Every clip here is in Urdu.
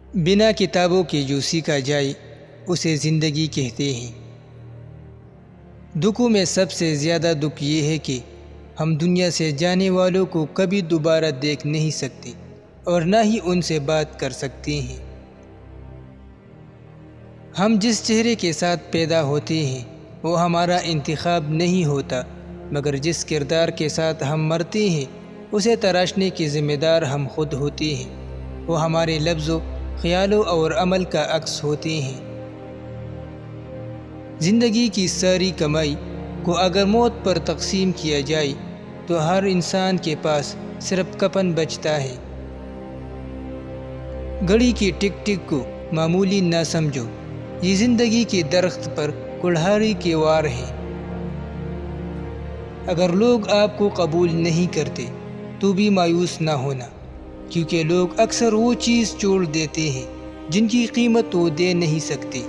بنا کتابوں کے جو سیکھا جائے اسے زندگی کہتے ہیں۔ دکھوں میں سب سے زیادہ دکھ یہ ہے کہ ہم دنیا سے جانے والوں کو کبھی دوبارہ دیکھ نہیں سکتے اور نہ ہی ان سے بات کر سکتے ہیں۔ ہم جس چہرے کے ساتھ پیدا ہوتے ہیں وہ ہمارا انتخاب نہیں ہوتا، مگر جس کردار کے ساتھ ہم مرتے ہیں اسے تراشنے کے ذمہ دار ہم خود ہوتے ہیں۔ وہ ہمارے لفظوں، خیالوں اور عمل کا عکس ہوتے ہیں۔ زندگی کی ساری کمائی کو اگر موت پر تقسیم کیا جائے تو ہر انسان کے پاس صرف کفن بچتا ہے۔ گھڑی کی ٹک ٹک کو معمولی نہ سمجھو، یہ زندگی کے درخت پر کلہاڑی کے وار ہیں۔ اگر لوگ آپ کو قبول نہیں کرتے تو بھی مایوس نہ ہونا، کیونکہ لوگ اکثر وہ چیز چھوڑ دیتے ہیں جن کی قیمت وہ دے نہیں سکتے۔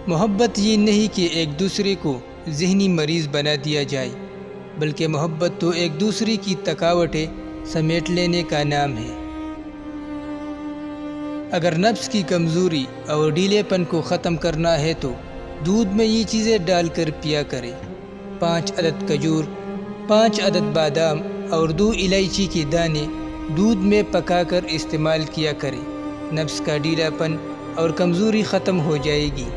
محبت یہ نہیں کہ ایک دوسرے کو ذہنی مریض بنا دیا جائے، بلکہ محبت تو ایک دوسرے کی تھکاوٹیں سمیٹ لینے کا نام ہے۔ اگر نفس کی کمزوری اور ڈھیلے پن کو ختم کرنا ہے تو دودھ میں یہ چیزیں ڈال کر پیا کریں: 5 عدد کھجور، 5 عدد بادام اور 2 الائچی کے دانے دودھ میں پکا کر استعمال کیا کریں۔ نفس کا ڈھیلا پن اور کمزوری ختم ہو جائے گی۔